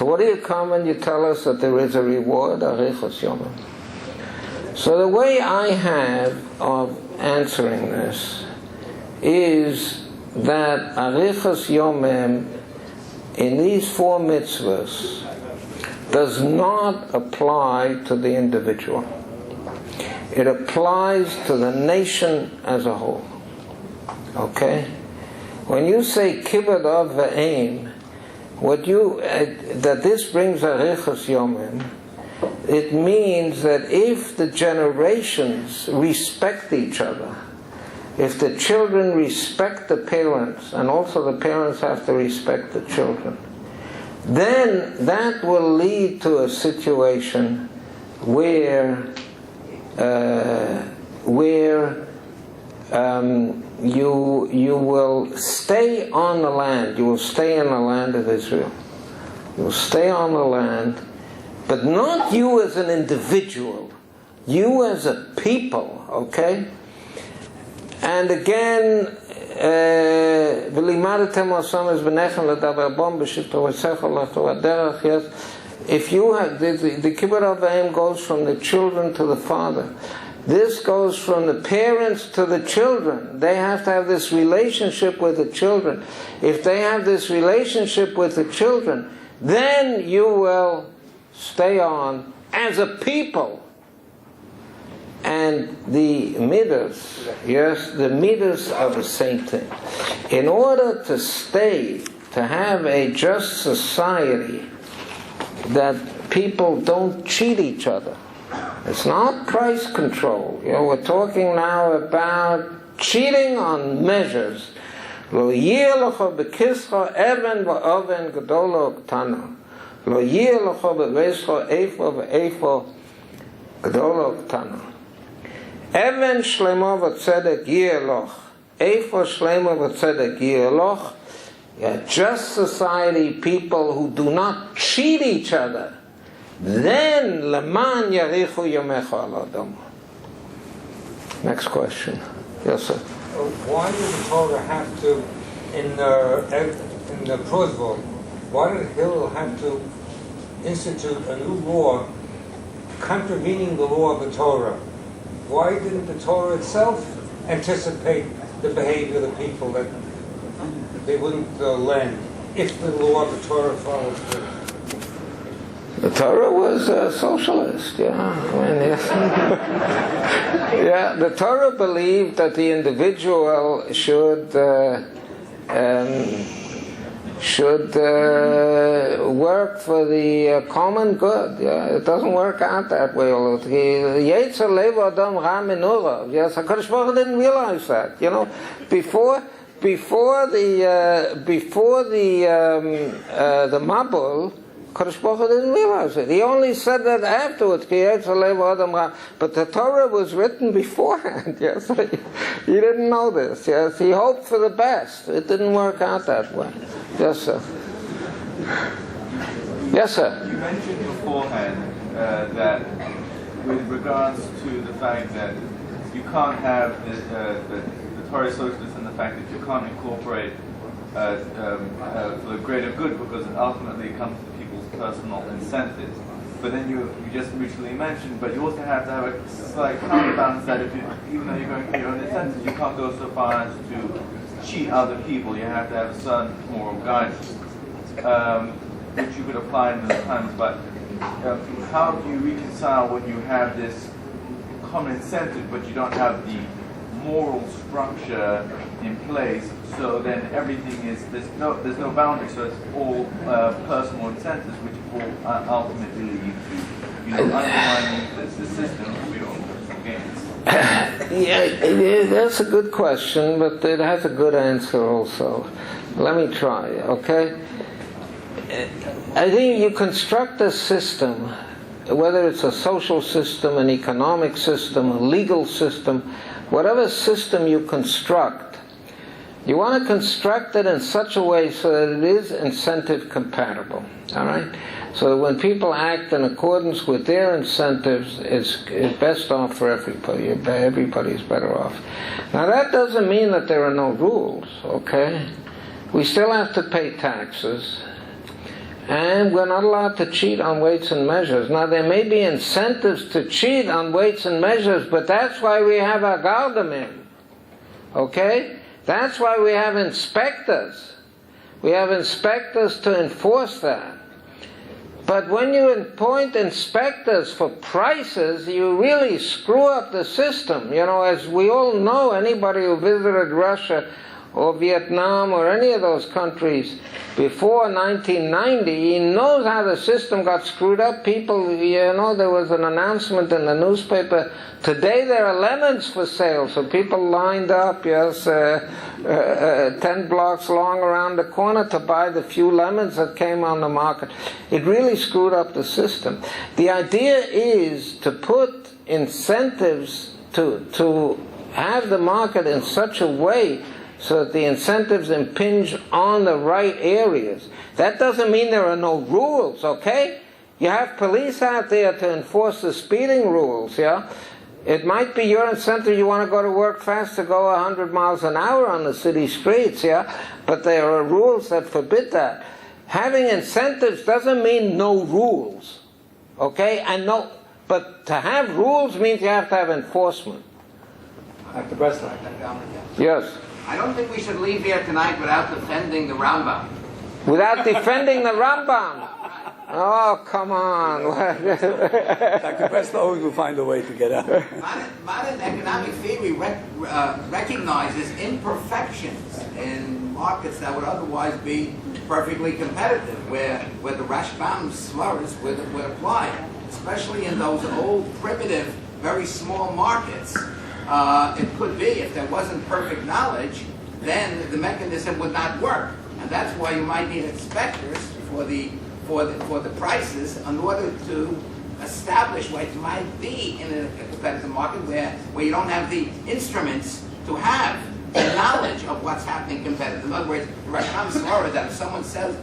So what do you come and you tell us that there is a reward? Arichas Yomim. So the way I have of answering this is that Arichas Yomim in these 4 mitzvahs does not apply to the individual. It applies to the nation as a whole. Okay? When you say kibbud av v'eim, that this brings Arichas Yomim, it means that if the generations respect each other, if the children respect the parents, and also the parents have to respect the children, then that will lead to a situation where you will stay on the land. You will stay in the land of Israel. You will stay on the land, but not you as an individual. You as a people, okay? And again, if you have the kibbud av v'eim goes from the children to the father. This goes from the parents to the children. They have to have this relationship with the children. If they have this relationship with the children, then you will stay on as a people. And the midas, yes, the midas are the same thing. In order to have a just society, that people don't cheat each other. It's not price control. We're talking now about cheating on measures. Lo yeh lecha bekischa even v'oven gedolo ktana. Lo yeh lecha beveischa eifo ve'eifo gedolo ktana. Even shlema v'tzedek yeh loch. Eifo shlema v'tzedek yeh loch. Just society, people who do not cheat each other. Then leman yarichu yomecha al adam. Next question. Yes, sir. Why did the Torah have to, in the protocol, why did Hillel have to institute a new law contravening the law of the Torah? Why didn't the Torah itself anticipate the behavior of the people that they wouldn't lend if the law of the Torah followed through? The Torah was socialist, yeah. Yeah, the Torah believed that the individual should work for the common good. Yeah, it doesn't work out that way. Yes, HaKadosh Baruch Hu didn't realize that. Before the Mabul, Kadosh Baruch Hu didn't realize it. He only said that afterwards. But the Torah was written beforehand. Yes, he didn't know this. Yes, he hoped for the best. It didn't work out that way. Yes, sir. Yes, sir. You mentioned beforehand that with regards to the fact that you can't have the Torah socialist and the fact that you can't incorporate for the greater good because it ultimately comes to people's personal incentives. But then you just mutually mentioned, but you also have to have a slight counterbalance that even though you're going for your own incentives, you can't go so far as to cheat other people. You have to have a certain moral guidance, which you could apply in those times. But how do you reconcile when you have this common incentive, but you don't have the moral structure in place? So then everything is there's no boundary. So it's all personal incentives, which will ultimately lead to undermining the system for your own gains. Yeah, that's a good question, but it has a good answer also. Let me try. Okay, I think you construct a system, whether it's a social system, an economic system, a legal system, whatever system you construct. You want to construct it in such a way so that it is incentive compatible. All right? So that when people act in accordance with their incentives, it's best off for everybody. Everybody's better off. Now that doesn't mean that there are no rules, okay? We still have to pay taxes. And we're not allowed to cheat on weights and measures. Now, there may be incentives to cheat on weights and measures, but that's why we have a Galdamim. Okay? That's why we have inspectors. We have inspectors to enforce that. But when you appoint inspectors for prices, you really screw up the system. You know, as we all know, anybody who visited Russia or Vietnam or any of those countries before 1990, he knows how the system got screwed up. People, you know, there was an announcement in the newspaper, today there are lemons for sale. So people lined up, 10 blocks long around the corner to buy the few lemons that came on the market. It really screwed up the system. The idea is to put incentives to have the market in such a way so that the incentives impinge on the right areas. That doesn't mean there are no rules, okay? You have police out there to enforce the speeding rules, yeah? It might be your incentive, you want to go to work fast, to go 100 miles an hour on the city streets, yeah? But there are rules that forbid that. Having incentives doesn't mean no rules, okay? But to have rules means you have to have enforcement. Dr. Bresler. Yes. I don't think we should leave here tonight without defending the Rambam. Without defending the Rambam? Oh, come on. Dr. Bresler always will find a way to get out. Modern economic theory recognizes imperfections in markets that would otherwise be perfectly competitive, where the Rashbam's slurs would apply, especially in those old, primitive, very small markets. It could be, if there wasn't perfect knowledge, then the mechanism would not work, and that's why you might need inspectors for the prices in order to establish what it might be in a competitive market where you don't have the instruments to have the knowledge of what's happening competitive. In other words, the Rashbam's law is that if someone sells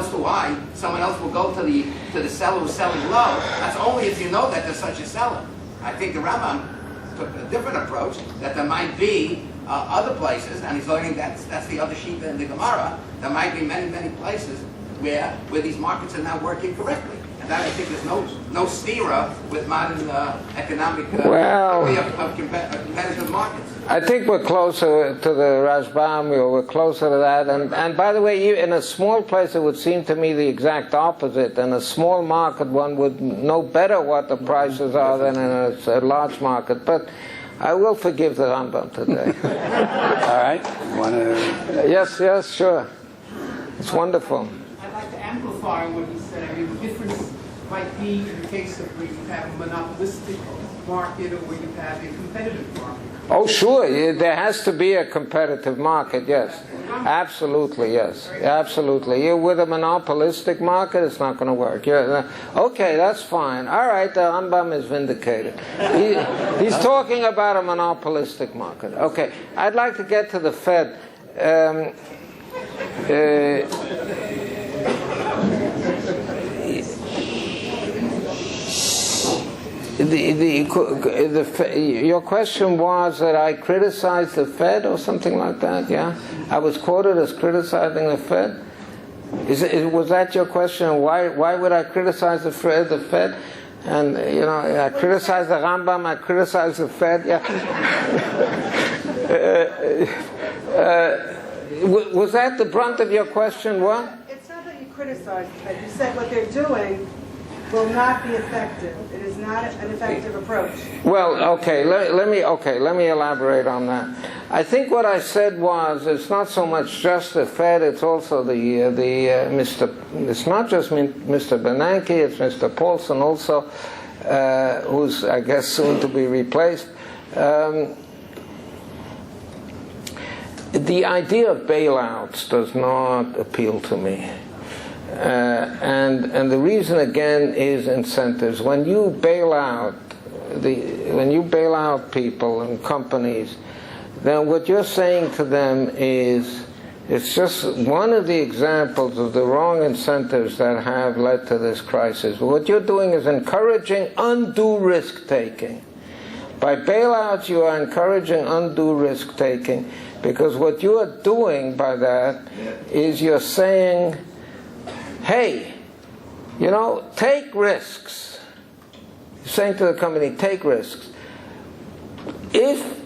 too high, someone else will go to the seller who's selling low. That's only if you know that there's such a seller. I think the Rambam took a different approach, that there might be other places, and he's learning that's the other sheep in the Gemara. There might be many, many places where these markets are not working correctly, and that I think there's no stira with modern economic theory of competitive markets. I think we're closer to the Rashbam, we're closer to that, and by the way, in a small place it would seem to me the exact opposite. In a small market one would know better what the prices are than in a large market, but I will forgive the Rambam today. All right. Yes, sure. It's wonderful. I'd like to amplify what he said. I mean, the difference might be in the case of where you have a monopolistic market or where you have a competitive market. Oh, sure. There has to be a competitive market, yes. Absolutely, yes. Absolutely. With a monopolistic market, it's not going to work. Okay, that's fine. All right, the Rambam is vindicated. He's talking about a monopolistic market. Okay, I'd like to get to the Fed. Your question was that I criticized the Fed or something like that, yeah? I was quoted as criticizing the Fed? Was that your question? Why would I criticize the Fed? And, I criticize the Rambam, I criticize the Fed, yeah? Was that the brunt of your question, what? It's not that you criticize the Fed. You said what they're doing will not be effective. It is not an effective approach. Well, okay, let me elaborate on that. I think what I said was it's not so much just the Fed, it's also it's not just Mr. Bernanke, it's Mr. Paulson also, who's I guess soon to be replaced. The idea of bailouts does not appeal to me. And the reason again is incentives. When you bail out people and companies, then what you're saying to them is it's just one of the examples of the wrong incentives that have led to this crisis. What you're doing is encouraging undue risk taking. By bailouts, you are encouraging undue risk taking, because what you are doing by that is you're saying, hey, You know, take risks. You're saying to the company, take risks. If